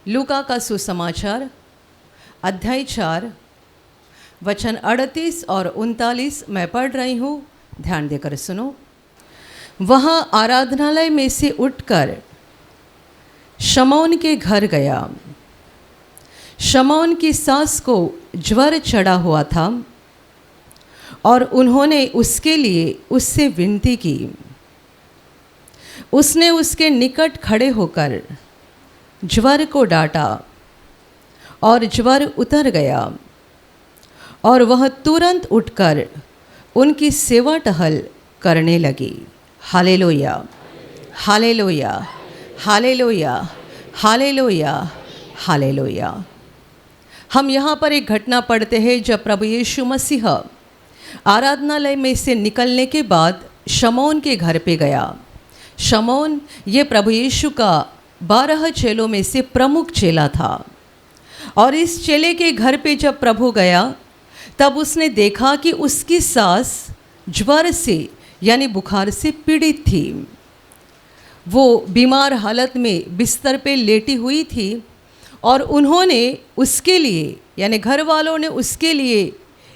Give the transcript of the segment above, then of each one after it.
लूका का सुसमाचार अध्याय 4 वचन 38 और 39 मैं पढ़ रही हूँ, ध्यान देकर सुनो। वहाँ आराधनालय में से उठकर शमौन के घर गया। शमौन की सास को ज्वर चढ़ा हुआ था और उन्होंने उसके लिए उससे विनती की। उसने उसके निकट खड़े होकर ज्वर को डांटा और ज्वर उतर गया और वह तुरंत उठकर उनकी सेवा टहल करने लगी। Hallelujah, hallelujah, hallelujah, hallelujah, hallelujah. हम यहाँ पर एक घटना पढ़ते हैं जब प्रभु यीशु मसीह आराधनालय में से निकलने के बाद शमौन के घर पे गया। शमौन ये प्रभु यीशु का 12 चेलों में से प्रमुख चेला था और इस चेले के घर पे जब प्रभु गया तब उसने देखा कि उसकी सास ज्वर से यानी बुखार से पीड़ित थी। वो बीमार हालत में बिस्तर पे लेटी हुई थी और उन्होंने उसके लिए यानी घर वालों ने उसके लिए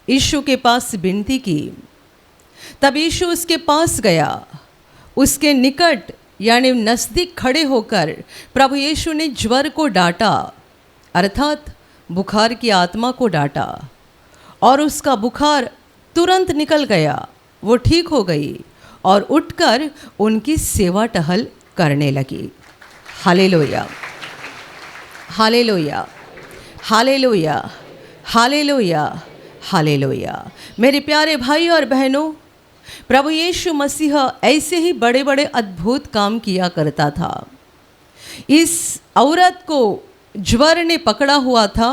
यीशु के पास विनती की। तब यीशु उसके पास गया, उसके निकट यानी नज़दीक खड़े होकर प्रभु यीशु ने ज्वर को डांटा, अर्थात बुखार की आत्मा को डांटा और उसका बुखार तुरंत निकल गया। वो ठीक हो गई और उठकर उनकी सेवा टहल करने लगी। Hallelujah, hallelujah, hallelujah, hallelujah, hallelujah. मेरे प्यारे भाई और बहनों, प्रभु यीशु मसीह ऐसे ही बड़े बड़े अद्भुत काम किया करता था। इस औरत को ज्वर ने पकड़ा हुआ था,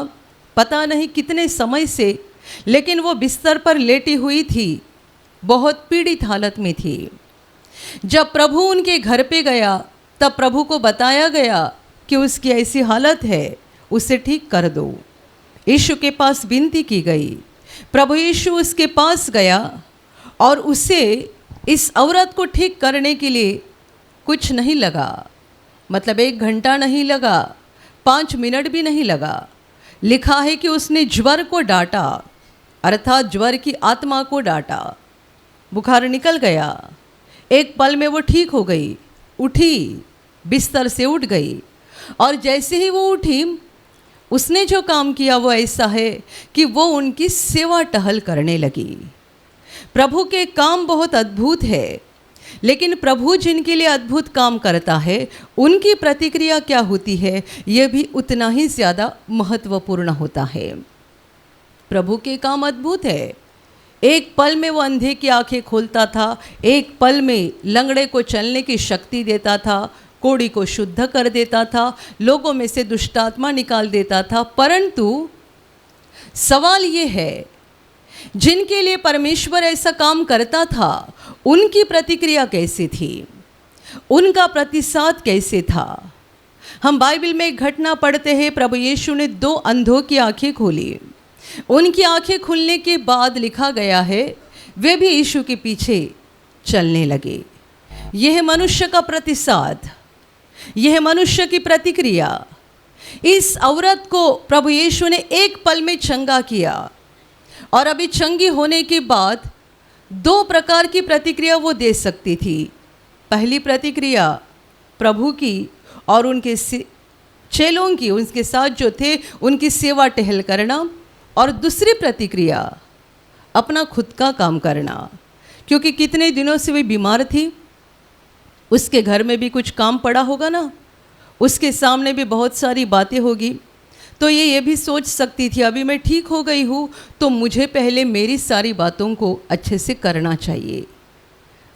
पता नहीं कितने समय से, लेकिन वो बिस्तर पर लेटी हुई थी, बहुत पीड़ित हालत में थी। जब प्रभु उनके घर पे गया तब प्रभु को बताया गया कि उसकी ऐसी हालत है, उसे ठीक कर दो। यीशु के पास विनती की गई। प्रभु यीशु उसके पास गया और उसे इस औरत को ठीक करने के लिए कुछ नहीं लगा, मतलब 1 घंटा नहीं लगा, 5 मिनट भी नहीं लगा। लिखा है कि उसने ज्वर को डांटा, अर्थात ज्वर की आत्मा को डांटा। बुखार निकल गया, एक पल में वो ठीक हो गई, उठी, बिस्तर से उठ गई और जैसे ही वो उठी उसने जो काम किया वो ऐसा है कि वो उनकी सेवा टहल करने लगी। प्रभु के काम बहुत अद्भुत है, लेकिन प्रभु जिनके लिए अद्भुत काम करता है उनकी प्रतिक्रिया क्या होती है ये भी उतना ही ज़्यादा महत्वपूर्ण होता है। प्रभु के काम अद्भुत है। एक पल में वो अंधे की आंखें खोलता था, एक पल में लंगड़े को चलने की शक्ति देता था, कोढ़ी को शुद्ध कर देता था, लोगों में से दुष्टात्मा निकाल देता था। परंतु सवाल ये है, जिनके लिए परमेश्वर ऐसा काम करता था उनकी प्रतिक्रिया कैसी थी, उनका प्रतिसाद कैसे था। हम बाइबल में एक घटना पढ़ते हैं, प्रभु यीशु ने 2 अंधों की आंखें खोली। उनकी आंखें खुलने के बाद लिखा गया है वे भी यीशु के पीछे चलने लगे। यह मनुष्य का प्रतिसाद, यह मनुष्य की प्रतिक्रिया। इस औरत को प्रभु यीशु ने एक पल में चंगा किया और अभी चंगी होने के बाद 2 प्रकार की प्रतिक्रिया वो दे सकती थी। पहली प्रतिक्रिया प्रभु की और उनके चेलों की, उनके साथ जो थे उनकी सेवा टहल करना, और दूसरी प्रतिक्रिया अपना खुद का काम करना, क्योंकि कितने दिनों से वे बीमार थी। उसके घर में भी कुछ काम पड़ा होगा ना, उसके सामने भी बहुत सारी बातें होगी, तो ये भी सोच सकती थी अभी मैं ठीक हो गई हूँ तो मुझे पहले मेरी सारी बातों को अच्छे से करना चाहिए।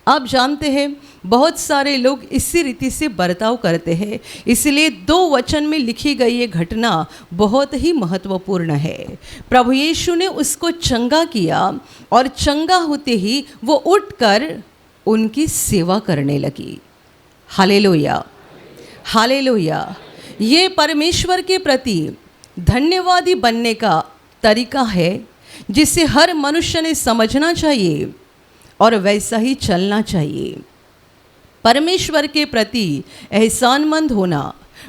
आप जानते हैं बहुत सारे लोग इसी रीति से बर्ताव करते हैं, इसलिए 2 वचन में लिखी गई ये घटना बहुत ही महत्वपूर्ण है। प्रभु यीशु ने उसको चंगा किया और चंगा होते ही वो उठकर उनकी सेवा करने लगी। Hallelujah, hallelujah. ये परमेश्वर के प्रति धन्यवादी बनने का तरीका है जिसे हर मनुष्य ने समझना चाहिए और वैसा ही चलना चाहिए। परमेश्वर के प्रति एहसानमंद होना,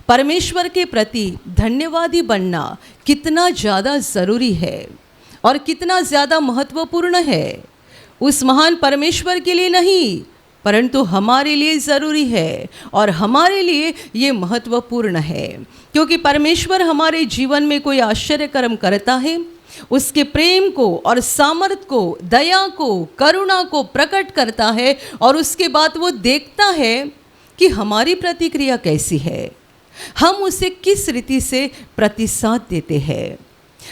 परमेश्वर के प्रति धन्यवादी बनना कितना ज़्यादा ज़रूरी है और कितना ज़्यादा महत्वपूर्ण है। उस महान परमेश्वर के लिए नहीं, परंतु हमारे लिए ज़रूरी है और हमारे लिए ये महत्वपूर्ण है, क्योंकि परमेश्वर हमारे जीवन में कोई आश्चर्य कर्म करता है, उसके प्रेम को और सामर्थ को, दया को, करुणा को प्रकट करता है और उसके बाद वो देखता है कि हमारी प्रतिक्रिया कैसी है, हम उसे किस रीति से प्रतिसाद देते हैं।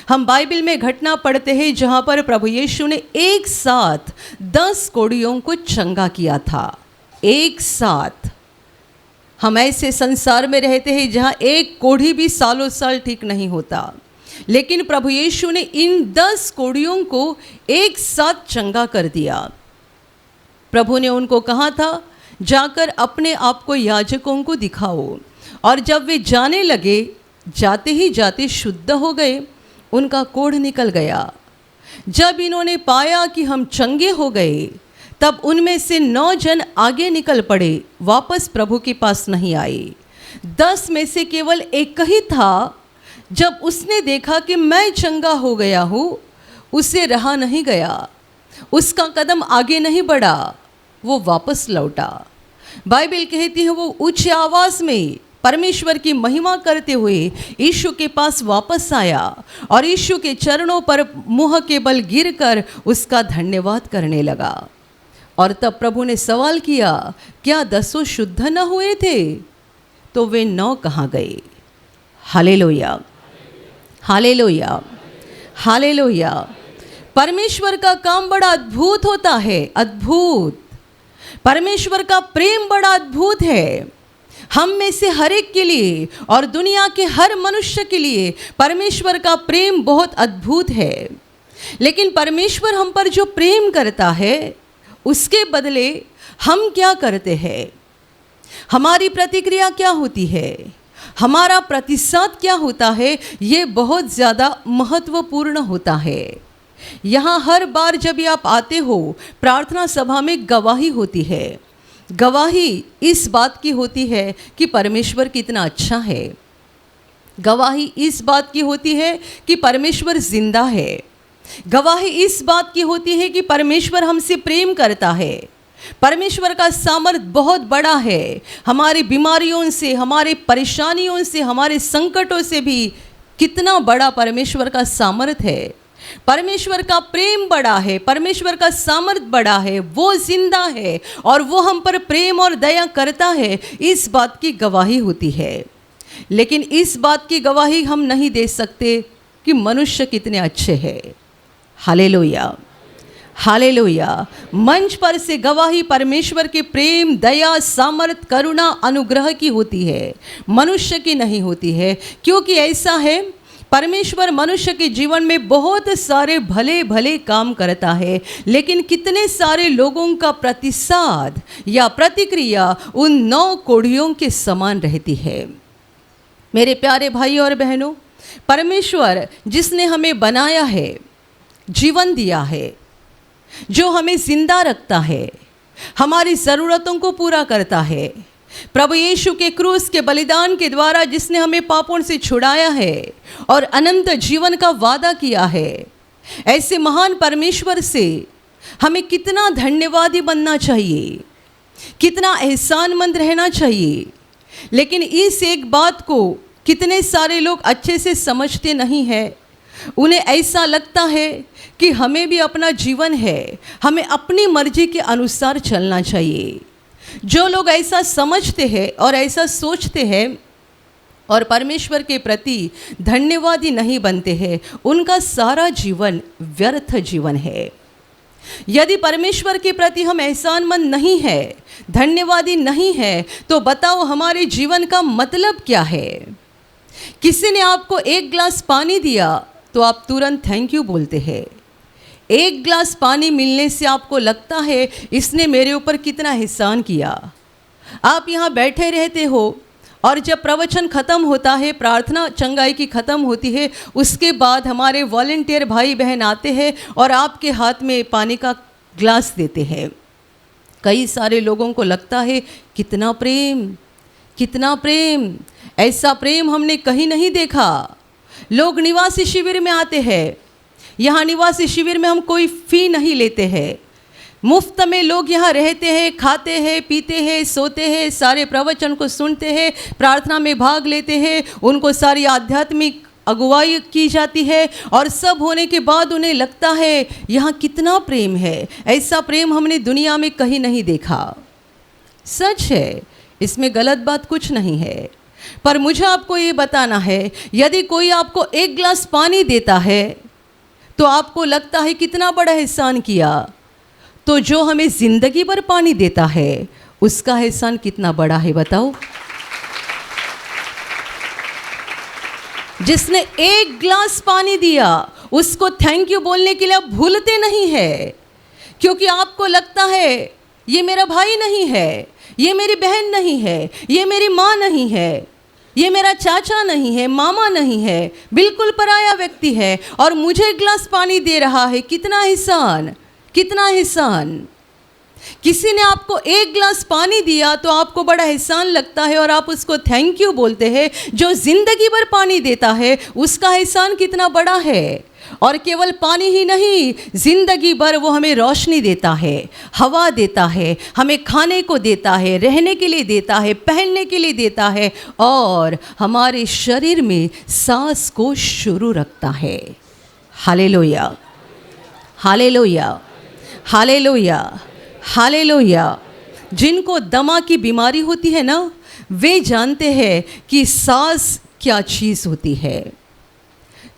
हम बाइबल में घटना पढ़ते हैं जहाँ पर प्रभु यीशु ने एक साथ 10 कोढ़ियों को चंगा किया था। एक साथ। हम ऐसे संसार में रहते हैं जहाँ एक कोढ़ी भी सालों साल ठीक नहीं होता, लेकिन प्रभु यीशु ने इन 10 कोढ़ियों को एक साथ चंगा कर दिया। प्रभु ने उनको कहा था, जाकर अपने आप को याजकों को दिखाओ, और जब वे जाने लगे, जाते ही जाते शुद्ध हो गए, उनका कोढ़ निकल गया। जब इन्होंने पाया कि हम चंगे हो गए, तब उनमें से 9 जन आगे निकल पड़े, वापस प्रभु के पास नहीं आए। 10 में से केवल एक ही था, जब उसने देखा कि मैं चंगा हो गया हूँ, उसे रहा नहीं गया, उसका कदम आगे नहीं बढ़ा, वो वापस लौटा। बाइबल कहती है वो ऊंची आवाज़ में परमेश्वर की महिमा करते हुए यीशु के पास वापस आया और यीशु के चरणों पर मुंह के बल गिरकर उसका धन्यवाद करने लगा। और तब प्रभु ने सवाल किया, क्या 10 शुद्ध न हुए थे? तो वे 9 कहाँ गए? Hallelujah, hallelujah, hallelujah. परमेश्वर का काम बड़ा अद्भुत होता है, अद्भुत। परमेश्वर का प्रेम बड़ा अद्भुत है। हम में से हर एक के लिए और दुनिया के हर मनुष्य के लिए परमेश्वर का प्रेम बहुत अद्भुत है। लेकिन परमेश्वर हम पर जो प्रेम करता है, उसके बदले हम क्या करते हैं? हमारी प्रतिक्रिया क्या होती है? हमारा प्रतिसाद क्या होता है? ये बहुत ज़्यादा महत्वपूर्ण होता है। यहाँ हर बार जब आप आते हो, प्रार्थना सभा में गवाही होती है। गवाही इस बात की होती है कि परमेश्वर कितना अच्छा है। गवाही इस बात की होती है कि परमेश्वर जिंदा है। गवाही इस बात की होती है कि परमेश्वर हमसे प्रेम करता है। परमेश्वर का सामर्थ्य बहुत बड़ा है। हमारी बीमारियों से, हमारे परेशानियों से, हमारे संकटों से भी कितना बड़ा परमेश्वर का सामर्थ्य है। परमेश्वर का प्रेम बड़ा है, परमेश्वर का सामर्थ्य बड़ा है, वो जिंदा है और वो हम पर प्रेम और दया करता है। इस बात की गवाही होती है। लेकिन इस बात की गवाही हम नहीं दे सकते कि मनुष्य कितने अच्छे हैं। Hallelujah, hallelujah. मंच पर से गवाही परमेश्वर के प्रेम, दया, सामर्थ्य, करुणा, अनुग्रह की होती है, मनुष्य की नहीं होती है। क्योंकि ऐसा है, परमेश्वर मनुष्य के जीवन में बहुत सारे भले भले काम करता है, लेकिन कितने सारे लोगों का प्रतिसाद या प्रतिक्रिया उन 9 कोढ़ियों के समान रहती है। मेरे प्यारे भाई और बहनों, परमेश्वर जिसने हमें बनाया है, जीवन दिया है, जो हमें जिंदा रखता है, हमारी ज़रूरतों को पूरा करता है, प्रभु यीशु के क्रूस के बलिदान के द्वारा जिसने हमें पापों से छुड़ाया है और अनंत जीवन का वादा किया है, ऐसे महान परमेश्वर से हमें कितना धन्यवादी बनना चाहिए, कितना एहसानमंद रहना चाहिए। लेकिन इस एक बात को कितने सारे लोग अच्छे से समझते नहीं हैं। उन्हें ऐसा लगता है कि हमें भी अपना जीवन है, हमें अपनी मर्जी के अनुसार चलना चाहिए। जो लोग ऐसा समझते हैं और ऐसा सोचते हैं और परमेश्वर के प्रति धन्यवादी नहीं बनते हैं, उनका सारा जीवन व्यर्थ जीवन है। यदि परमेश्वर के प्रति हम एहसानमंद नहीं है, धन्यवादी नहीं है, तो बताओ हमारे जीवन का मतलब क्या है? किसी ने आपको 1 गिलास पानी दिया तो आप तुरंत थैंक यू बोलते हैं। 1 गिलास पानी मिलने से आपको लगता है इसने मेरे ऊपर कितना एहसान किया। आप यहाँ बैठे रहते हो और जब प्रवचन ख़त्म होता है, प्रार्थना चंगाई की ख़त्म होती है, उसके बाद हमारे वॉलंटियर भाई बहन आते हैं और आपके हाथ में पानी का ग्लास देते हैं। कई सारे लोगों को लगता है कितना प्रेम, कितना प्रेम, ऐसा प्रेम हमने कहीं नहीं देखा। लोग निवासी शिविर में आते हैं, यहाँ निवासी शिविर में हम कोई फ़ी नहीं लेते हैं, मुफ्त में लोग यहाँ रहते हैं, खाते हैं, पीते हैं, सोते हैं, सारे प्रवचन को सुनते हैं, प्रार्थना में भाग लेते हैं, उनको सारी आध्यात्मिक अगुवाई की जाती है और सब होने के बाद उन्हें लगता है यहाँ कितना प्रेम है। ऐसा प्रेम हमने दुनिया में कहीं नहीं देखा। सच है, इसमें गलत बात कुछ नहीं है, पर मुझे आपको ये बताना है, यदि कोई आपको एक गिलास पानी देता है तो आपको लगता है कितना बड़ा एहसान किया, तो जो हमें ज़िंदगी भर पानी देता है उसका एहसान कितना बड़ा है बताओ। जिसने एक गिलास पानी दिया उसको थैंक यू बोलने के लिए आप भूलते नहीं है, क्योंकि आपको लगता है ये मेरा भाई नहीं है, ये मेरी बहन नहीं है, ये मेरी माँ नहीं है, ये मेरा चाचा नहीं है, मामा नहीं है, बिल्कुल पराया व्यक्ति है और मुझे एक गिलास पानी दे रहा है। कितना एहसान, कितना एहसान। किसी ने आपको एक गिलास पानी दिया तो आपको बड़ा एहसान लगता है और आप उसको थैंक यू बोलते हैं। जो ज़िंदगी भर पानी देता है उसका एहसान कितना बड़ा है। और केवल पानी ही नहीं, ज़िंदगी भर वो हमें रोशनी देता है, हवा देता है, हमें खाने को देता है, रहने के लिए देता है, पहनने के लिए देता है और हमारे शरीर में सांस को शुरू रखता है। Hallelujah, hallelujah, hallelujah, hallelujah. जिनको दमा की बीमारी होती है ना, वे जानते हैं कि सांस क्या चीज़ होती है।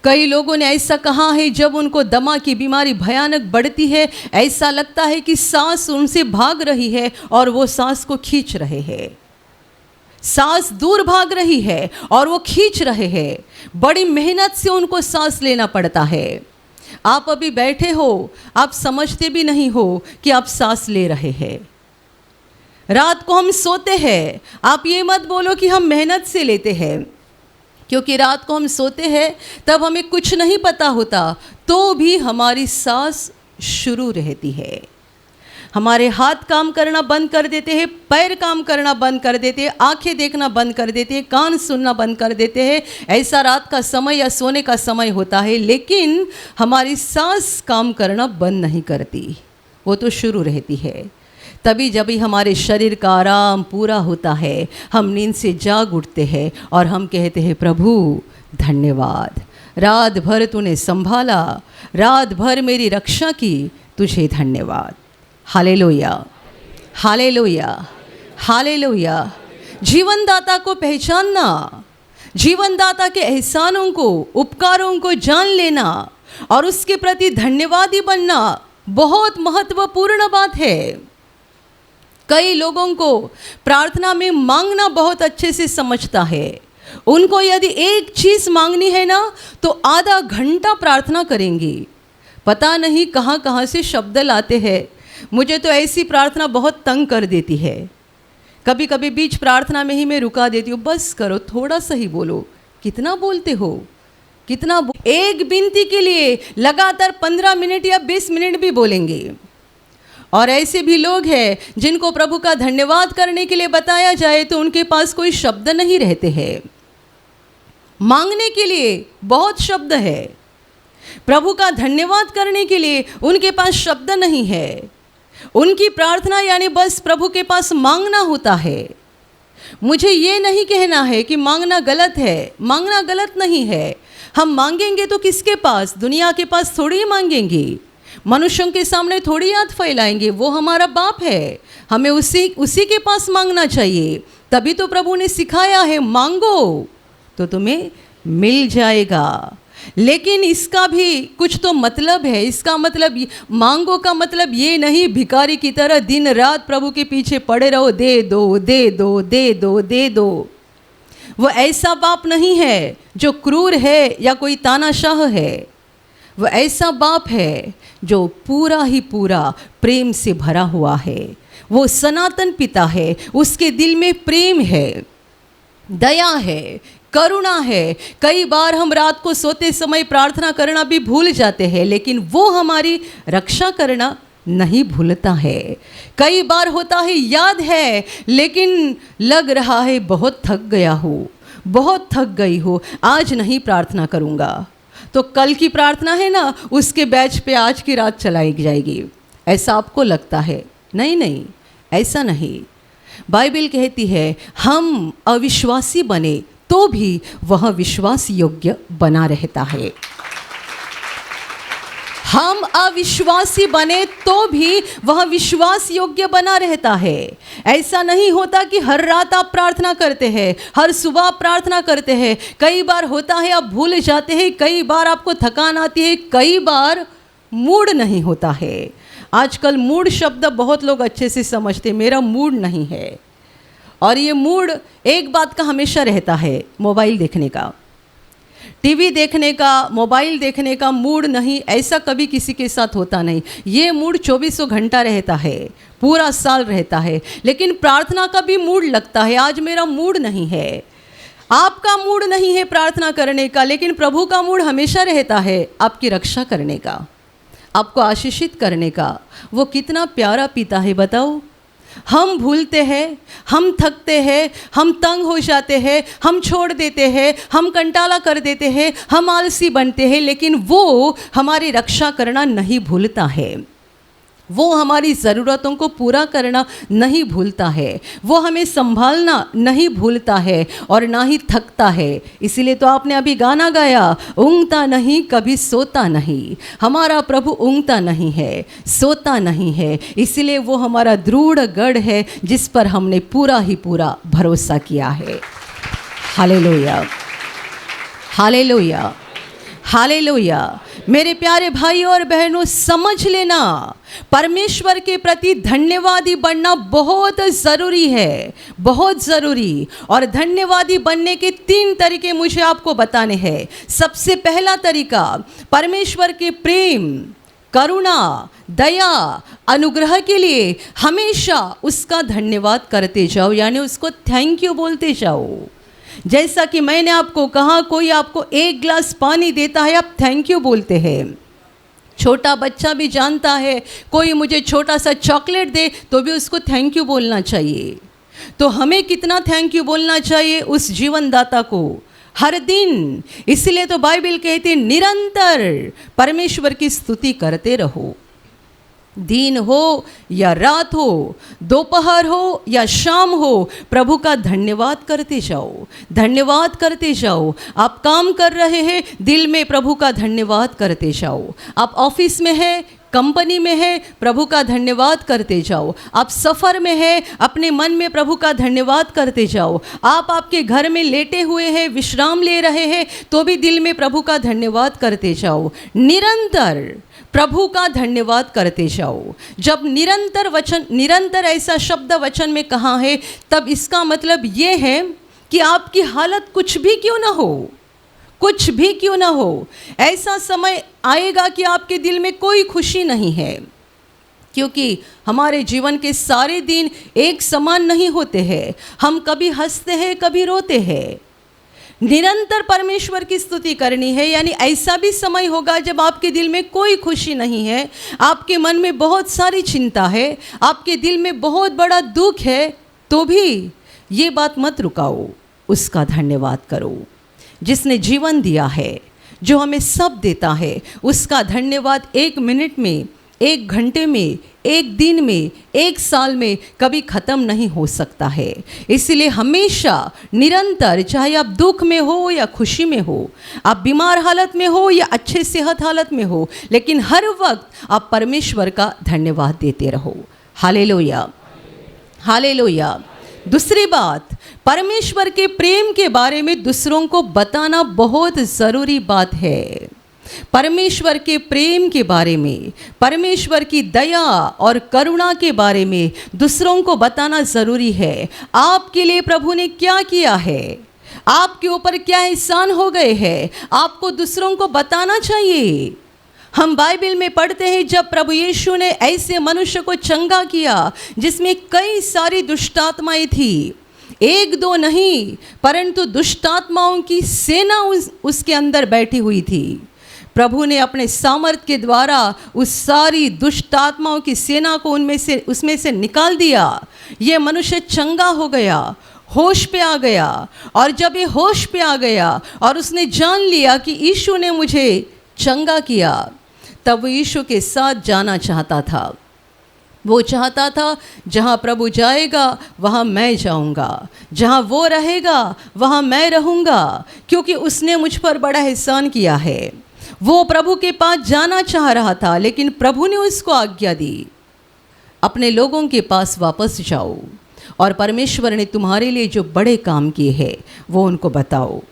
कई लोगों ने ऐसा कहा है, जब उनको दमा की बीमारी भयानक बढ़ती है, ऐसा लगता है कि सांस उनसे भाग रही है और वो सांस को खींच रहे हैं। सांस दूर भाग रही है और वो खींच रहे हैं। बड़ी मेहनत से उनको सांस लेना पड़ता है। आप अभी बैठे हो, आप समझते भी नहीं हो कि आप सांस ले रहे हैं। रात को हम सोते हैं, आप ये मत बोलो कि हम मेहनत से लेते हैं, क्योंकि रात को हम सोते हैं तब हमें कुछ नहीं पता होता, तो भी हमारी सांस शुरू रहती है। हमारे हाथ काम करना बंद कर देते हैं, पैर काम करना बंद कर देते हैं, आंखें देखना बंद कर देते हैं, कान सुनना बंद कर देते हैं। ऐसा रात का समय या सोने का समय होता है, लेकिन हमारी सांस काम करना बंद नहीं करती, वो तो शुरू रहती है। तभी जब भी हमारे शरीर का आराम पूरा होता है, हम नींद से जाग उठते हैं और हम कहते हैं, प्रभु धन्यवाद, रात भर तूने संभाला, रात भर मेरी रक्षा की, तुझे धन्यवाद। Hallelujah, hallelujah, hallelujah. जीवनदाता को पहचानना, जीवनदाता के एहसानों को, उपकारों को जान लेना और उसके प्रति धन्यवादी बनना बहुत महत्वपूर्ण बात है। कई लोगों को प्रार्थना में मांगना बहुत अच्छे से समझता है। उनको यदि एक चीज़ मांगनी है ना, तो आधा घंटा प्रार्थना करेंगी। पता नहीं कहाँ कहाँ से शब्द लाते हैं। मुझे तो ऐसी प्रार्थना बहुत तंग कर देती है। कभी कभी बीच प्रार्थना में ही मैं रुका देती हूँ, बस करो, थोड़ा सा ही बोलो। कितना बोलते हो, कितना एक विनती के लिए लगातार 15 मिनट या 20 मिनट भी बोलेंगे। और ऐसे भी लोग हैं जिनको प्रभु का धन्यवाद करने के लिए बताया जाए तो उनके पास कोई शब्द नहीं रहते हैं। मांगने के लिए बहुत शब्द है, प्रभु का धन्यवाद करने के लिए उनके पास शब्द नहीं है। उनकी प्रार्थना यानी बस प्रभु के पास मांगना होता है। मुझे ये नहीं कहना है कि मांगना गलत है, मांगना गलत नहीं है। हम मांगेंगे तो किसके पास? दुनिया के पास थोड़ी मांगेंगे, मनुष्यों के सामने थोड़ी हाथ फैलाएंगे। वो हमारा बाप है, हमें उसी के पास मांगना चाहिए। तभी तो प्रभु ने सिखाया है, मांगो तो तुम्हें मिल जाएगा। लेकिन इसका भी कुछ तो मतलब है। इसका मतलब, मांगो का मतलब ये नहीं भिखारी की तरह दिन रात प्रभु के पीछे पड़े रहो, दे दो, दे दो, दे दो, दे दो। वो ऐसा बाप नहीं है जो क्रूर है या कोई तानाशाह है। वो ऐसा बाप है जो पूरा ही पूरा प्रेम से भरा हुआ है। वो सनातन पिता है, उसके दिल में प्रेम है, दया है, करुणा है। कई बार हम रात को सोते समय प्रार्थना करना भी भूल जाते हैं, लेकिन वो हमारी रक्षा करना नहीं भूलता है। कई बार होता है, याद है, लेकिन लग रहा है बहुत थक गया हूँ, बहुत थक गई हूँ, आज नहीं प्रार्थना करूँगा, तो कल की प्रार्थना है ना, उसके बैच पे आज की रात चलाई जाएगी। ऐसा आपको लगता है? नहीं नहीं, ऐसा नहीं। बाइबल कहती है हम अविश्वासी बने तो भी वह विश्वास योग्य बना रहता है। हम अविश्वासी बने तो भी वह विश्वास योग्य बना रहता है। ऐसा नहीं होता कि हर रात आप प्रार्थना करते हैं, हर सुबह आप प्रार्थना करते हैं। कई बार होता है आप भूल जाते हैं, कई बार आपको थकान आती है, कई बार मूड नहीं होता है। आजकल मूड शब्द बहुत लोग अच्छे से समझते, मेरा मूड नहीं है। और ये मूड एक बात का हमेशा रहता है, मोबाइल देखने का, टीवी देखने का, मोबाइल देखने का मूड नहीं, ऐसा कभी किसी के साथ होता नहीं। ये मूड 24 घंटा रहता है, पूरा साल रहता है। लेकिन प्रार्थना का भी मूड लगता है, आज मेरा मूड नहीं है। आपका मूड नहीं है प्रार्थना करने का, लेकिन प्रभु का मूड हमेशा रहता है आपकी रक्षा करने का, आपको आशीषित करने का। वो कितना प्यारा पिता है बताओ। हम भूलते हैं, हम थकते हैं, हम तंग हो जाते हैं, हम छोड़ देते हैं, हम कंटाला कर देते हैं, हम आलसी बनते हैं, लेकिन वो हमारी रक्षा करना नहीं भूलता है। वो हमारी ज़रूरतों को पूरा करना नहीं भूलता है, वो हमें संभालना नहीं भूलता है और ना ही थकता है। इसीलिए तो आपने अभी गाना गाया, ऊँघता नहीं कभी सोता नहीं। हमारा प्रभु ऊँघता नहीं है, सोता नहीं है, इसीलिए वो हमारा दृढ़ गढ़ है जिस पर हमने पूरा ही पूरा भरोसा किया है। Hallelujah, hallelujah, hallelujah. मेरे प्यारे भाइयों और बहनों, समझ लेना परमेश्वर के प्रति धन्यवादी बनना बहुत ज़रूरी है, बहुत ज़रूरी। और धन्यवादी बनने के 3 तरीके मुझे आपको बताने हैं। सबसे पहला तरीका, परमेश्वर के प्रेम, करुणा, दया, अनुग्रह के लिए हमेशा उसका धन्यवाद करते जाओ, यानी उसको थैंक यू बोलते जाओ। जैसा कि मैंने आपको कहा, कोई आपको 1 गिलास पानी देता है, आप थैंक यू बोलते हैं। छोटा बच्चा भी जानता है, कोई मुझे छोटा सा चॉकलेट दे तो भी उसको थैंक यू बोलना चाहिए। तो हमें कितना थैंक यू बोलना चाहिए उस जीवनदाता को, हर दिन। इसलिए तो बाइबल कहती है निरंतर परमेश्वर की स्तुति करते रहो। दिन हो या रात हो, दोपहर हो या शाम हो, प्रभु का धन्यवाद करते जाओ, धन्यवाद करते जाओ। आप काम कर रहे हैं, दिल में प्रभु का धन्यवाद करते जाओ। आप ऑफिस में है, कंपनी में है, प्रभु का धन्यवाद करते जाओ। आप सफ़र में है, अपने मन में प्रभु का धन्यवाद करते जाओ। आप आपके घर में लेटे हुए हैं, विश्राम ले रहे हैं, तो भी दिल में प्रभु का धन्यवाद करते जाओ। निरंतर प्रभु का धन्यवाद करते जाओ। जब निरंतर ऐसा शब्द वचन में कहा है, तब इसका मतलब ये है कि आपकी हालत कुछ भी क्यों ना हो, कुछ भी क्यों ना हो, ऐसा समय आएगा कि आपके दिल में कोई खुशी नहीं है। क्योंकि हमारे जीवन के सारे दिन एक समान नहीं होते हैं, हम कभी हंसते हैं, कभी रोते हैं। निरंतर परमेश्वर की स्तुति करनी है, यानी ऐसा भी समय होगा जब आपके दिल में कोई खुशी नहीं है, आपके मन में बहुत सारी चिंता है, आपके दिल में बहुत बड़ा दुख है, तो भी ये बात मत रुकाओ, उसका धन्यवाद करो। जिसने जीवन दिया है, जो हमें सब देता है, उसका धन्यवाद 1 मिनट में, 1 घंटे में, 1 दिन में, 1 साल में कभी ख़त्म नहीं हो सकता है। इसलिए हमेशा निरंतर, चाहे आप दुख में हो या खुशी में हो, आप बीमार हालत में हो या अच्छे सेहत हालत में हो, लेकिन हर वक्त आप परमेश्वर का धन्यवाद देते रहो। Hallelujah, hallelujah. दूसरी बात, परमेश्वर के प्रेम के बारे में दूसरों को बताना बहुत ज़रूरी बात है। परमेश्वर के प्रेम के बारे में, परमेश्वर की दया और करुणा के बारे में दूसरों को बताना ज़रूरी है। आपके लिए प्रभु ने क्या किया है, आपके ऊपर क्या एहसान हो गए हैं, आपको दूसरों को बताना चाहिए। हम बाइबल में पढ़ते हैं जब प्रभु यीशु ने ऐसे मनुष्य को चंगा किया जिसमें कई सारी दुष्टात्माएं थी, 1-2 नहीं परंतु दुष्टात्माओं की सेना उसके अंदर बैठी हुई थी। प्रभु ने अपने सामर्थ के द्वारा उस सारी दुष्टात्माओं की सेना को उसमें से निकाल दिया। ये मनुष्य चंगा हो गया, होश पे आ गया। और जब ये होश पे आ गया और उसने जान लिया कि यीशु ने मुझे चंगा किया, तब वो यीशु के साथ जाना चाहता था। वो चाहता था जहाँ प्रभु जाएगा वहाँ मैं जाऊँगा, जहाँ वो रहेगा वहाँ मैं रहूँगा, क्योंकि उसने मुझ पर बड़ा एहसान किया है। वो प्रभु के पास जाना चाह रहा था, लेकिन प्रभु ने उसको आज्ञा दी, अपने लोगों के पास वापस जाओ और परमेश्वर ने तुम्हारे लिए जो बड़े काम किए हैं वो उनको बताओ।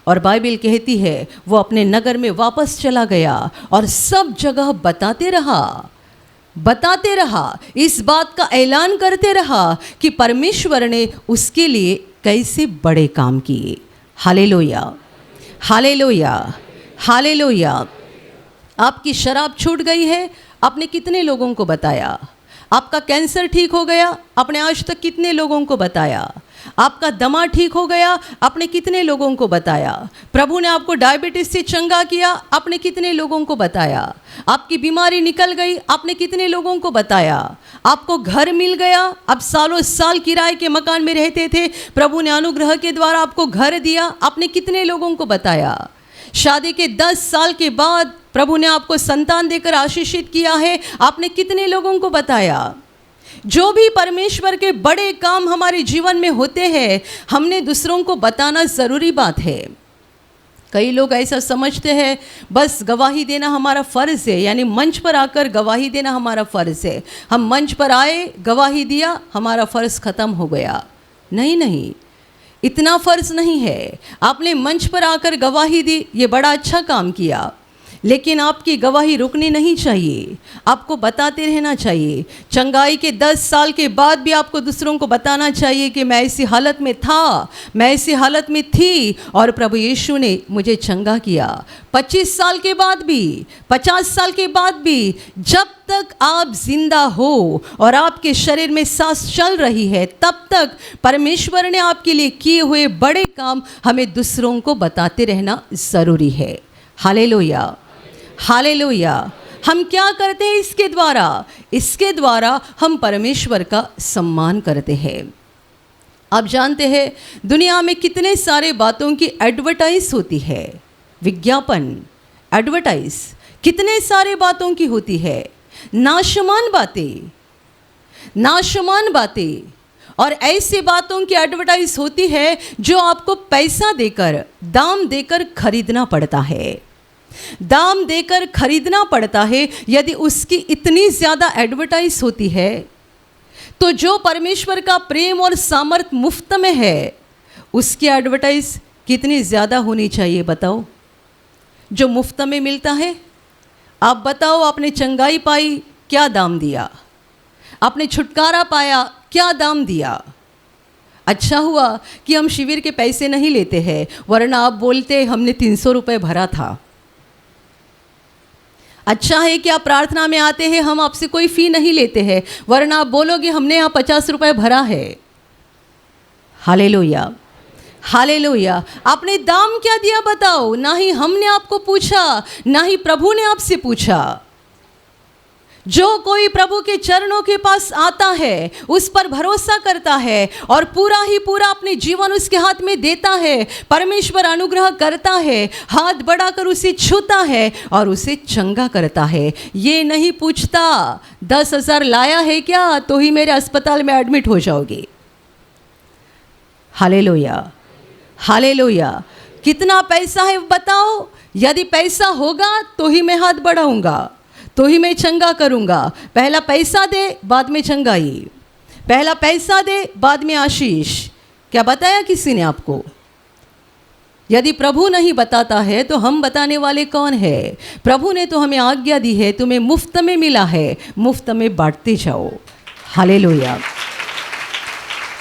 और बाइबल कहती है वो अपने नगर में वापस चला गया और सब जगह बताते रहा, इस बात का ऐलान करते रहा कि परमेश्वर ने उसके लिए कैसे बड़े काम किए। Hallelujah, hallelujah, hallelujah. आपकी शराब छूट गई है, आपने कितने लोगों को बताया? आपका कैंसर ठीक हो गया, आपने आज तक कितने लोगों को बताया? आपका दमा ठीक हो गया, आपने कितने लोगों को बताया? प्रभु ने आपको डायबिटीज से चंगा किया, आपने कितने लोगों को बताया? आपकी बीमारी निकल गई, आपने कितने लोगों को बताया? आपको घर मिल गया, अब सालों साल किराए के मकान में रहते थे, प्रभु ने अनुग्रह के द्वारा आपको घर दिया, आपने कितने लोगों को बताया? शादी के 10 साल के बाद प्रभु ने आपको संतान देकर आशीषित किया है, आपने कितने लोगों को बताया? जो भी परमेश्वर के बड़े काम हमारे जीवन में होते हैं, हमने दूसरों को बताना ज़रूरी बात है। कई लोग ऐसा समझते हैं बस गवाही देना हमारा फ़र्ज़ है, यानी मंच पर आकर गवाही देना हमारा फ़र्ज़ है। हम मंच पर आए, गवाही दिया, हमारा फ़र्ज़ ख़त्म हो गया। नहीं, इतना फ़र्ज़ नहीं है। आपने मंच पर आकर गवाही दी, ये बड़ा अच्छा काम किया, लेकिन आपकी गवाही रुकनी नहीं चाहिए, आपको बताते रहना चाहिए। चंगाई के 10 साल के बाद भी आपको दूसरों को बताना चाहिए कि मैं ऐसी हालत में था, मैं ऐसी हालत में थी और प्रभु यीशु ने मुझे चंगा किया। 25 साल के बाद भी, 50 साल के बाद भी, जब तक आप जिंदा हो और आपके शरीर में सांस चल रही है, तब तक परमेश्वर ने आपके लिए किए हुए बड़े काम हमें दूसरों को बताते रहना ज़रूरी है। Hallelujah, hallelujah. हम क्या करते हैं इसके द्वारा हम परमेश्वर का सम्मान करते हैं। आप जानते हैं दुनिया में कितने सारे बातों की एडवर्टाइज होती है, विज्ञापन, एडवर्टाइज कितने सारे बातों की होती है, नाशमान बातें और ऐसी बातों की एडवर्टाइज होती है जो आपको पैसा देकर, दाम देकर खरीदना पड़ता है, दाम देकर खरीदना पड़ता है। यदि उसकी इतनी ज़्यादा एडवर्टाइज होती है तो जो परमेश्वर का प्रेम और सामर्थ मुफ्त में है उसकी एडवर्टाइज कितनी ज़्यादा होनी चाहिए बताओ? जो मुफ्त में मिलता है, आप बताओ, आपने चंगाई पाई, क्या दाम दिया? आपने छुटकारा पाया, क्या दाम दिया? अच्छा हुआ कि हम शिविर के पैसे नहीं लेते हैं, वरना आप बोलते हमने 300 रुपये भरा था। अच्छा है कि आप प्रार्थना में आते हैं, हम आपसे कोई फ़ी नहीं लेते हैं, वरना आप बोलोगे हमने यहाँ 50 रुपये भरा है। Hallelujah, hallelujah. आपने दाम क्या दिया बताओ? ना ही हमने आपको पूछा, ना ही प्रभु ने आपसे पूछा। जो कोई प्रभु के चरणों के पास आता है, उस पर भरोसा करता है और पूरा ही पूरा अपने जीवन उसके हाथ में देता है, परमेश्वर अनुग्रह करता है, हाथ बढ़ाकर उसे छूता है और उसे चंगा करता है। ये नहीं पूछता 10,000 लाया है क्या तो ही मेरे अस्पताल में एडमिट हो जाओगे। Hallelujah, hallelujah. कितना पैसा है बताओ? यदि पैसा होगा तो ही मैं हाथ बढ़ाऊंगा, तो ही मैं चंगा करूंगा। पहला पैसा दे, बाद में चंगाई, पहला पैसा दे, बाद में आशीष। क्या बताया किसी ने आपको? यदि प्रभु नहीं बताता है तो हम बताने वाले कौन है? प्रभु ने तो हमें आज्ञा दी है, तुम्हें मुफ्त में मिला है, मुफ्त में बांटते जाओ। Hallelujah,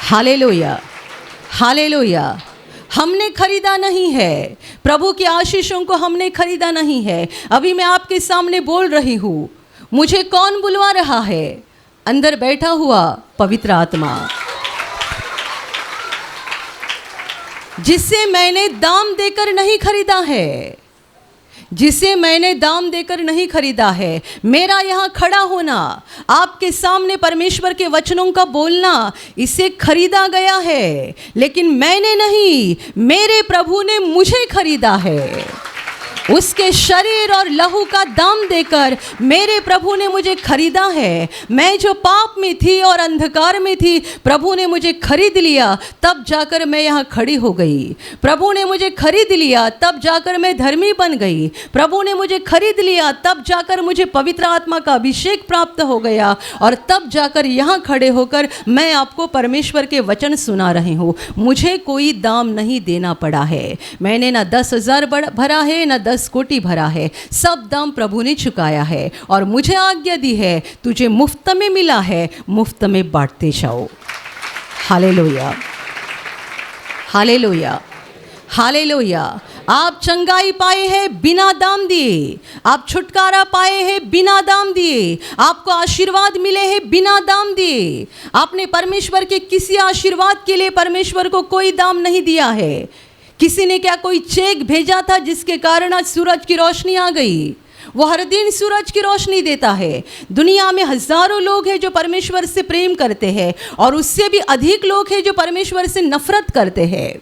hallelujah, hallelujah. हमने खरीदा नहीं है, प्रभु की आशीषों को हमने खरीदा नहीं है। अभी मैं आपके सामने बोल रही हूँ, मुझे कौन बुलवा रहा है? अंदर बैठा हुआ पवित्र आत्मा, जिससे मैंने दाम देकर नहीं खरीदा है, जिसे मैंने दाम देकर नहीं खरीदा है। मेरा यहाँ खड़ा होना, आपके सामने परमेश्वर के वचनों का बोलना, इसे खरीदा गया है, लेकिन मैंने नहीं, मेरे प्रभु ने मुझे खरीदा है। उसके शरीर और लहू का दाम देकर मेरे प्रभु ने मुझे खरीदा है। मैं जो पाप में थी और अंधकार में थी, प्रभु ने मुझे खरीद लिया, तब जाकर मैं यहाँ खड़ी हो गई। प्रभु ने मुझे खरीद लिया, तब जाकर मैं धर्मी बन गई। प्रभु ने मुझे खरीद लिया, तब जाकर मुझे पवित्र आत्मा का अभिषेक प्राप्त हो गया, और तब जाकर यहाँ खड़े होकर मैं आपको परमेश्वर के वचन सुना रही हूँ। मुझे कोई दाम नहीं देना पड़ा है। मैंने ना 10,000 भरा है, ना 10 कोटि भरा है। सब दाम प्रभु ने चुकाया है, और मुझे आज्ञा दी है, तुझे मुफ्त में मिला है, मुफ्त में बांटते जाओ। Hallelujah, hallelujah, hallelujah. आप चंगाई पाए हैं बिना दाम दिए, आप छुटकारा पाए हैं बिना दाम दिए, आपको आशीर्वाद मिले हैं बिना दाम दिए। आपने परमेश्वर के किसी आशीर्वाद के लिए परमेश्वर को कोई दाम नहीं दिया है। किसी ने क्या कोई चेक भेजा था जिसके कारण आज सूरज की रोशनी आ गई? वो हर दिन सूरज की रोशनी देता है। दुनिया में हजारों लोग हैं जो परमेश्वर से प्रेम करते हैं, और उससे भी अधिक लोग हैं जो परमेश्वर से नफरत करते हैं,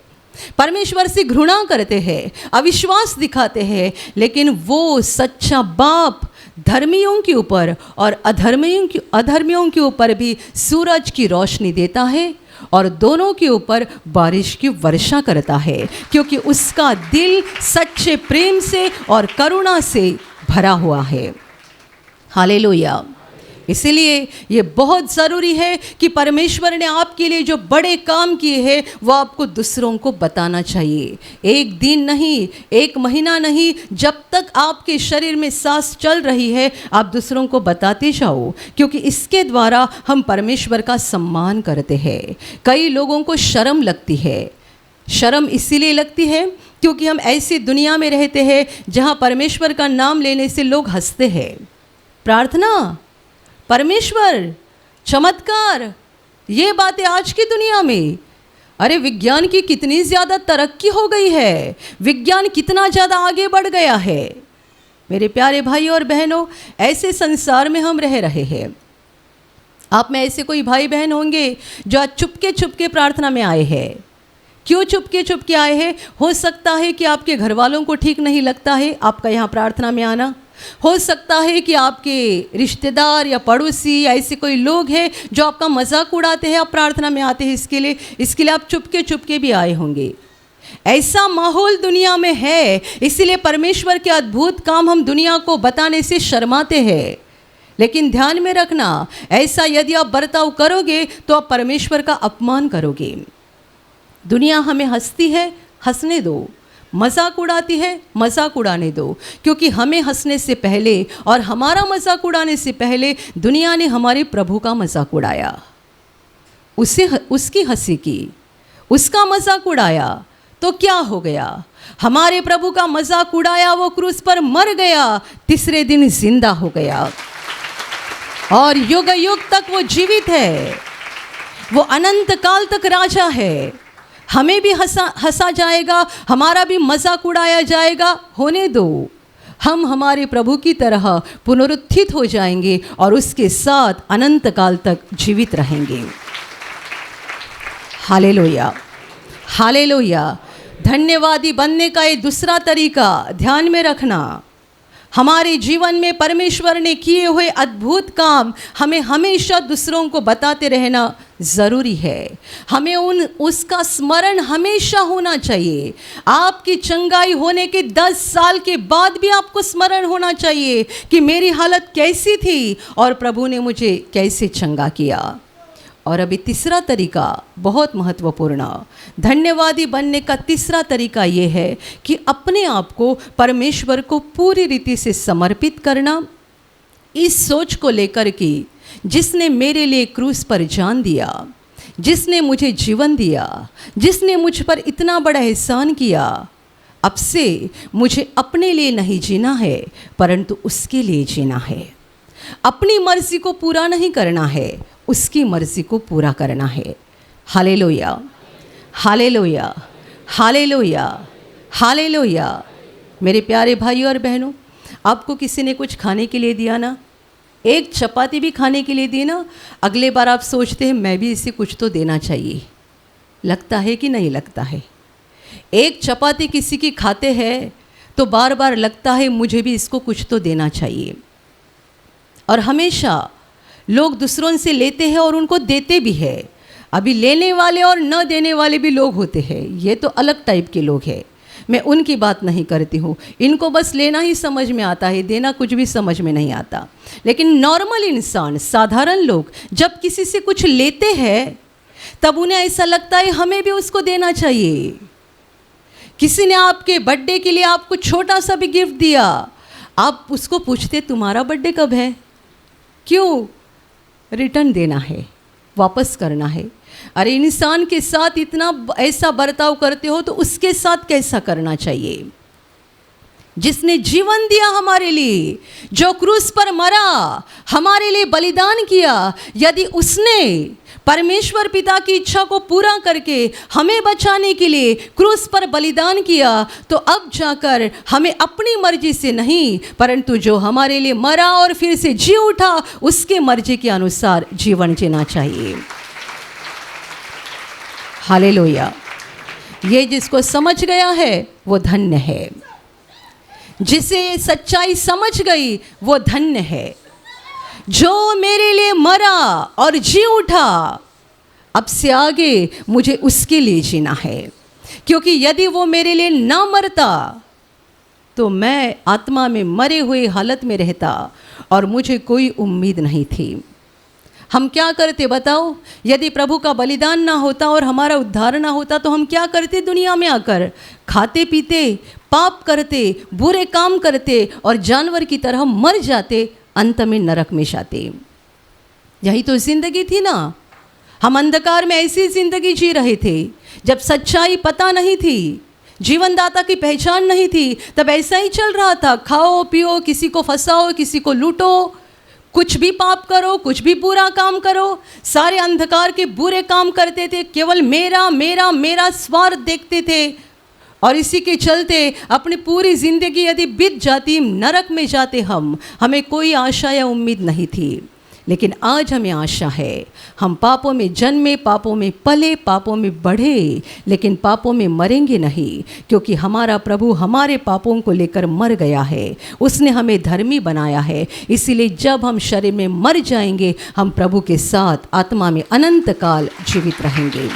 परमेश्वर से घृणा करते हैं, अविश्वास दिखाते हैं। लेकिन वो सच्चा बाप धर्मियों के ऊपर और अधर्मियों के ऊपर भी सूरज की रोशनी देता है, और दोनों के ऊपर बारिश की वर्षा करता है, क्योंकि उसका दिल सच्चे प्रेम से और करुणा से भरा हुआ है। हालेलुया। इसलिए ये बहुत ज़रूरी है कि परमेश्वर ने आपके लिए जो बड़े काम किए हैं वो आपको दूसरों को बताना चाहिए। एक दिन नहीं, एक महीना नहीं, जब तक आपके शरीर में सांस चल रही है आप दूसरों को बताते जाओ, क्योंकि इसके द्वारा हम परमेश्वर का सम्मान करते हैं। कई लोगों को शर्म लगती है। शर्म इसीलिए लगती है क्योंकि हम ऐसी दुनिया में रहते हैं जहाँ परमेश्वर का नाम लेने से लोग हंसते हैं। प्रार्थना, परमेश्वर, चमत्कार, ये बातें आज की दुनिया में, अरे विज्ञान की कितनी ज़्यादा तरक्की हो गई है, विज्ञान कितना ज़्यादा आगे बढ़ गया है। मेरे प्यारे भाई और बहनों, ऐसे संसार में हम रह रहे हैं। आप में ऐसे कोई भाई बहन होंगे जो आज चुपके चुपके प्रार्थना में आए हैं। क्यों चुपके चुपके आए हैं? हो सकता है कि आपके घर वालों को ठीक नहीं लगता है आपका यहाँ प्रार्थना में आना। हो सकता है कि आपके रिश्तेदार या पड़ोसी या ऐसे कोई लोग हैं जो आपका मजाक उड़ाते हैं, आप प्रार्थना में आते हैं इसके लिए आप चुपके चुपके भी आए होंगे। ऐसा माहौल दुनिया में है, इसीलिए परमेश्वर के अद्भुत काम हम दुनिया को बताने से शर्माते हैं। लेकिन ध्यान में रखना, ऐसा यदि आप बर्ताव करोगे तो आप परमेश्वर का अपमान करोगे। दुनिया हमें हंसती है, हंसने दो। मजाक उड़ाती है, मजाक उड़ाने दो, क्योंकि हमें हंसने से पहले और हमारा मजाक उड़ाने से पहले दुनिया ने हमारे प्रभु का मजाक उड़ाया, उसकी हंसी की, उसका मजाक उड़ाया। तो क्या हो गया? हमारे प्रभु का मजाक उड़ाया, वो क्रूस पर मर गया, तीसरे दिन जिंदा हो गया, और युग युग तक वो जीवित है। वो अनंत काल तक राजा है। हमें भी हंसा जाएगा, हमारा भी मजाक उड़ाया जाएगा। होने दो, हम हमारे प्रभु की तरह पुनरुत्थित हो जाएंगे और उसके साथ अनंत काल तक जीवित रहेंगे। Hallelujah, hallelujah. धन्यवादी बनने का ये दूसरा तरीका ध्यान में रखना। हमारे जीवन में परमेश्वर ने किए हुए अद्भुत काम हमें हमेशा दूसरों को बताते रहना ज़रूरी है। हमें उसका स्मरण हमेशा होना चाहिए। आपकी चंगाई होने के 10 साल के बाद भी आपको स्मरण होना चाहिए कि मेरी हालत कैसी थी और प्रभु ने मुझे कैसे चंगा किया। और अभी तीसरा तरीका बहुत महत्वपूर्ण, धन्यवादी बनने का तीसरा तरीका ये है कि अपने आप को परमेश्वर को पूरी रीति से समर्पित करना, इस सोच को लेकर कि जिसने मेरे लिए क्रूस पर जान दिया, जिसने मुझे जीवन दिया, जिसने मुझ पर इतना बड़ा एहसान किया, अब से मुझे अपने लिए नहीं जीना है परंतु उसके लिए जीना है। अपनी मर्जी को पूरा नहीं करना है, उसकी मर्जी को पूरा करना है। Hallelujah, hallelujah, hallelujah, hallelujah. मेरे प्यारे भाई और बहनों, आपको किसी ने कुछ खाने के लिए दिया ना, एक चपाती भी खाने के लिए दी ना, अगले बार आप सोचते हैं मैं भी इसे कुछ तो देना चाहिए। लगता है कि नहीं लगता है? एक चपाती किसी की खाते हैं तो बार बार लगता है मुझे भी इसको कुछ तो देना चाहिए। और हमेशा लोग दूसरों से लेते हैं और उनको देते भी है। अभी लेने वाले और न देने वाले भी लोग होते हैं, ये तो अलग टाइप के लोग हैं, मैं उनकी बात नहीं करती हूँ। इनको बस लेना ही समझ में आता है, देना कुछ भी समझ में नहीं आता। लेकिन नॉर्मल इंसान, साधारण लोग जब किसी से कुछ लेते हैं तब उन्हें ऐसा लगता है हमें भी उसको देना चाहिए। किसी ने आपके बर्थडे के लिए आपको छोटा सा भी गिफ्ट दिया, आप उसको पूछते तुम्हारा बर्थडे कब है? क्यों? रिटर्न देना है, वापस करना है। अरे इंसान के साथ इतना ऐसा बर्ताव करते हो तो उसके साथ कैसा करना चाहिए? जिसने जीवन दिया हमारे लिए, जो क्रूस पर मरा, हमारे लिए बलिदान किया, यदि उसने परमेश्वर पिता की इच्छा को पूरा करके हमें बचाने के लिए क्रूस पर बलिदान किया, तो अब जाकर हमें अपनी मर्जी से नहीं, परंतु जो हमारे लिए मरा और फिर से जी उठा, उसके मर्जी के अनुसार जीवन जीना चाहिए। हालेलुया। ये जिसको समझ गया है वो धन्य है, जिसे ये सच्चाई समझ गई वो धन्य है। जो मेरे लिए मरा और जी उठा, अब से आगे मुझे उसके लिए जीना है, क्योंकि यदि वो मेरे लिए ना मरता तो मैं आत्मा में मरे हुए हालत में रहता और मुझे कोई उम्मीद नहीं थी। हम क्या करते बताओ? यदि प्रभु का बलिदान ना होता और हमारा उद्धार ना होता तो हम क्या करते? दुनिया में आकर खाते पीते, पाप करते, बुरे काम करते और जानवर की तरह मर जाते, अंत में नरक में जाते। यही तो जिंदगी थी ना। हम अंधकार में ऐसी जिंदगी जी रहे थे, जब सच्चाई पता नहीं थी, जीवनदाता की पहचान नहीं थी, तब ऐसा ही चल रहा था। खाओ पियो, किसी को फंसाओ, किसी को लूटो, कुछ भी पाप करो, कुछ भी बुरा काम करो, सारे अंधकार के बुरे काम करते थे। केवल मेरा मेरा मेरा स्वार्थ देखते थे और इसी के चलते अपनी पूरी जिंदगी यदि बीत जाती, नरक में जाते हम। हमें कोई आशा या उम्मीद नहीं थी। लेकिन आज हमें आशा है। हम पापों में जन्मे, पापों में पले, पापों में बढ़े, लेकिन पापों में मरेंगे नहीं, क्योंकि हमारा प्रभु हमारे पापों को लेकर मर गया है। उसने हमें धर्मी बनाया है। इसीलिए जब हम शरीर में मर जाएंगे, हम प्रभु के साथ आत्मा में अनंत काल जीवित रहेंगे।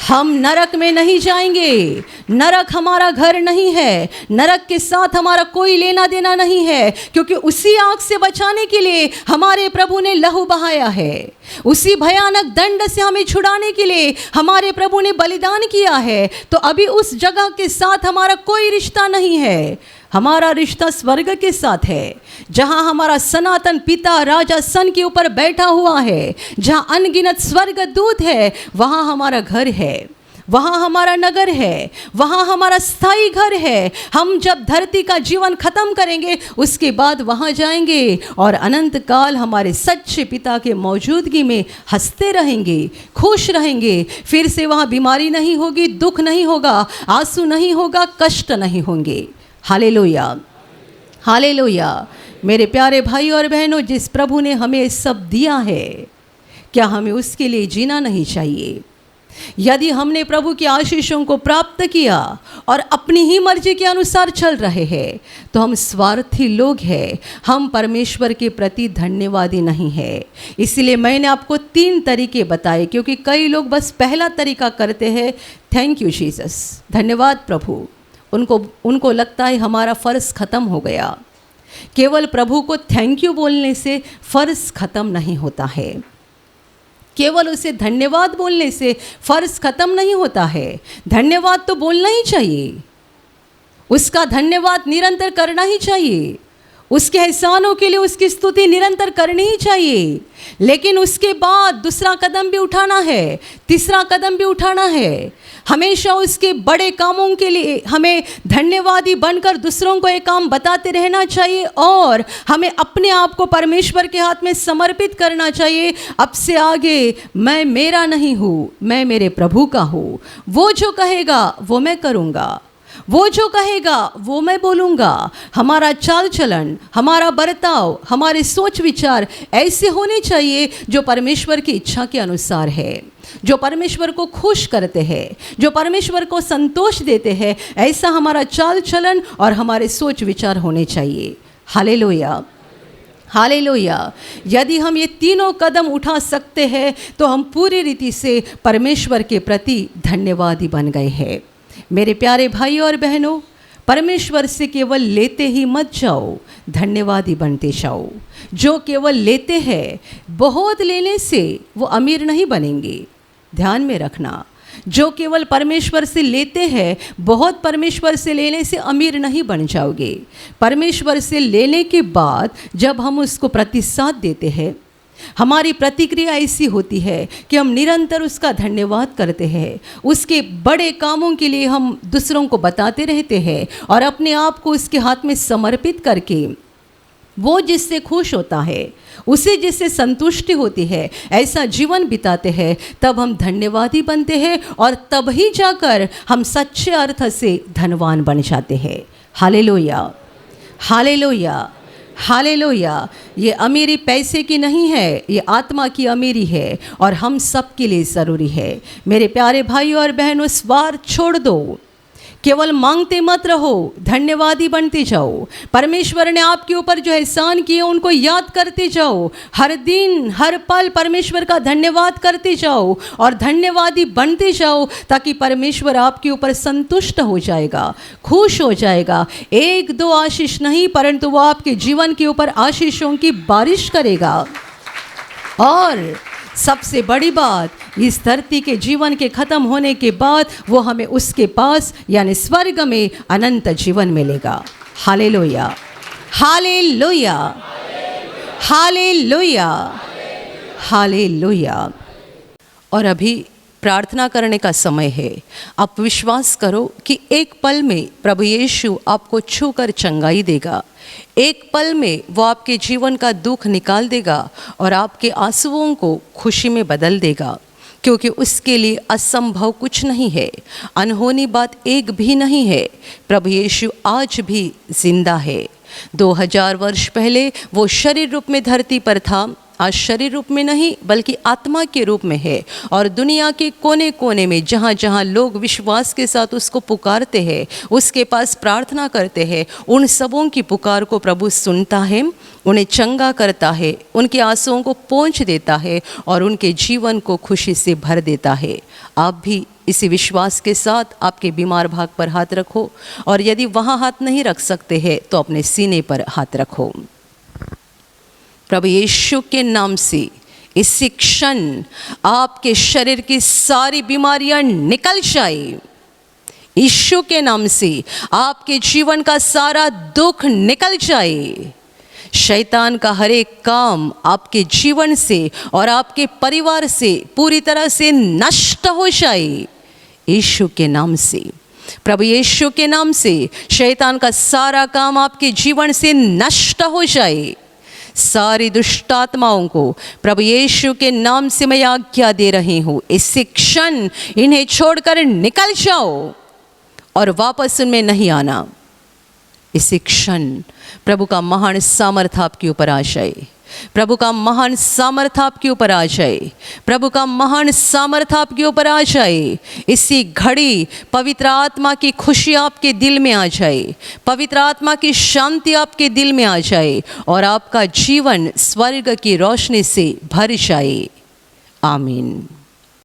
हम नरक में नहीं जाएंगे। नरक हमारा घर नहीं है। नरक के साथ हमारा कोई लेना देना नहीं है, क्योंकि उसी आग से बचाने के लिए हमारे प्रभु ने लहू बहाया है। उसी भयानक दंड से हमें छुड़ाने के लिए हमारे प्रभु ने बलिदान किया है। तो अभी उस जगह के साथ हमारा कोई रिश्ता नहीं है। हमारा रिश्ता स्वर्ग के साथ है, जहां हमारा सनातन पिता राजा सन के ऊपर बैठा हुआ है, जहां अनगिनत स्वर्ग दूत है। वहां हमारा घर है, वहाँ हमारा नगर है, वहाँ हमारा स्थायी घर है। हम जब धरती का जीवन खत्म करेंगे, उसके बाद वहाँ जाएंगे और अनंत काल हमारे सच्चे पिता के मौजूदगी में हंसते रहेंगे, खुश रहेंगे। फिर से वहाँ बीमारी नहीं होगी, दुख नहीं होगा, आंसू नहीं होगा, कष्ट नहीं होंगे। Hallelujah, hallelujah. मेरे प्यारे भाई और बहनों, जिस प्रभु ने हमें सब दिया है, क्या हमें उसके लिए जीना नहीं चाहिए? यदि हमने प्रभु की आशीषों को प्राप्त किया और अपनी ही मर्जी के अनुसार चल रहे हैं, तो हम स्वार्थी लोग हैं। हम परमेश्वर के प्रति धन्यवादी नहीं है। इसलिए मैंने आपको 3 तरीके बताए, क्योंकि कई लोग बस पहला तरीका करते हैं, थैंक यू जीसस, धन्यवाद प्रभु। उनको लगता है हमारा फ़र्ज़ ख़त्म हो गया। केवल प्रभु को थैंक यू बोलने से फ़र्ज़ ख़त्म नहीं होता है। केवल उसे धन्यवाद बोलने से फ़र्ज़ ख़त्म नहीं होता है। धन्यवाद तो बोलना ही चाहिए, उसका धन्यवाद निरंतर करना ही चाहिए, उसके एहसानों के लिए उसकी स्तुति निरंतर करनी ही चाहिए। लेकिन उसके बाद दूसरा कदम भी उठाना है, तीसरा कदम भी उठाना है। हमेशा उसके बड़े कामों के लिए हमें धन्यवादी बनकर दूसरों को ये काम बताते रहना चाहिए और हमें अपने आप को परमेश्वर के हाथ में समर्पित करना चाहिए। अब से आगे मैं मेरा नहीं हूँ, मैं मेरे प्रभु का हूँ। वो जो कहेगा वो मैं करूँगा। वो जो कहेगा वो मैं बोलूँगा। हमारा चाल चलन, हमारा बर्ताव, हमारे सोच विचार ऐसे होने चाहिए जो परमेश्वर की इच्छा के अनुसार है, जो परमेश्वर को खुश करते हैं, जो परमेश्वर को संतोष देते हैं। ऐसा हमारा चाल चलन और हमारे सोच विचार होने चाहिए। Hallelujah, hallelujah. यदि हम ये तीनों कदम उठा सकते हैं तो हम पूरी रीति से परमेश्वर के प्रति धन्यवादी बन गए हैं। मेरे प्यारे भाई और बहनों, परमेश्वर से केवल लेते ही मत जाओ, धन्यवादी बनते जाओ। जो केवल लेते हैं, बहुत लेने से वो अमीर नहीं बनेंगे। ध्यान में रखना, जो केवल परमेश्वर से लेते हैं, बहुत परमेश्वर से लेने से अमीर नहीं बन जाओगे। परमेश्वर से लेने के बाद जब हम उसको प्रतिसाद देते हैं, हमारी प्रतिक्रिया ऐसी होती है कि हम निरंतर उसका धन्यवाद करते हैं। उसके बड़े कामों के लिए हम दूसरों को बताते रहते हैं और अपने आप को उसके हाथ में समर्पित करके वो जिससे खुश होता है, उसे जिससे संतुष्टि होती है, ऐसा जीवन बिताते हैं। तब हम धन्यवादी बनते हैं और तब ही जाकर हम सच्चे अर्थ से धनवान बन जाते हैं। Hallelujah, hallelujah, hallelujah. ये अमीरी पैसे की नहीं है, ये आत्मा की अमीरी है और हम सब के लिए ज़रूरी है। मेरे प्यारे भाइयों और बहनों, स्वार्थ छोड़ दो, केवल मांगते मत रहो, धन्यवादी बनते जाओ। परमेश्वर ने आपके ऊपर जो एहसान किए उनको याद करते जाओ। हर दिन हर पल परमेश्वर का धन्यवाद करते जाओ और धन्यवादी बनते जाओ, ताकि परमेश्वर आपके ऊपर संतुष्ट हो जाएगा, खुश हो जाएगा। एक दो आशीष नहीं, परंतु वो आपके जीवन के ऊपर आशीषों की बारिश करेगा। और सबसे बड़ी बात, इस धरती के जीवन के ख़त्म होने के बाद वो हमें उसके पास यानी स्वर्ग में अनंत जीवन मिलेगा। Hallelujah, hallelujah, hallelujah, hallelujah. और अभी प्रार्थना करने का समय है। आप विश्वास करो कि एक पल में प्रभु यीशु आपको छूकर चंगाई देगा। एक पल में वो आपके जीवन का दुख निकाल देगा और आपके आंसुओं को खुशी में बदल देगा, क्योंकि उसके लिए असंभव कुछ नहीं है, अनहोनी बात एक भी नहीं है। प्रभु यीशु आज भी जिंदा है। 2000 वर्ष पहले वो शरीर रूप में धरती पर था, आज शरीर रूप में नहीं बल्कि आत्मा के रूप में है। और दुनिया के कोने कोने में जहाँ जहाँ लोग विश्वास के साथ उसको पुकारते हैं, उसके पास प्रार्थना करते हैं, उन सबों की पुकार को प्रभु सुनता है, उन्हें चंगा करता है, उनके आंसुओं को पोंछ देता है और उनके जीवन को खुशी से भर देता है। आप भी इसी विश्वास के साथ आपके बीमार भाग पर हाथ रखो, और यदि वहाँ हाथ नहीं रख सकते हैं तो अपने सीने पर हाथ रखो। प्रभु यीशु के नाम से इसी क्षण आपके शरीर की सारी बीमारियां निकल जाए। यीशु के नाम से आपके जीवन का सारा दुख निकल जाए। शैतान का हर एक काम आपके जीवन से और आपके परिवार से पूरी तरह से नष्ट हो जाए। यीशु के नाम से, प्रभु यीशु के नाम से शैतान का सारा काम आपके जीवन से नष्ट हो जाए। सारी दुष्ट आत्माओं को प्रभु यीशु के नाम से मैं आज्ञा दे रही हूँ, इसी क्षण इन्हें छोड़कर निकल जाओ और वापस उनमें नहीं आना। इसी क्षण प्रभु का महान सामर्थ आपके ऊपर आ जाए, प्रभु का महान सामर्थ आपके ऊपर आ जाए, प्रभु का महान सामर्थ आपके ऊपर आ जाए। इसी घड़ी पवित्र आत्मा की खुशी आपके दिल में आ जाए, पवित्र आत्मा की शांति आपके दिल में आ जाए और आपका जीवन स्वर्ग की रोशनी से भर जाए। आमीन।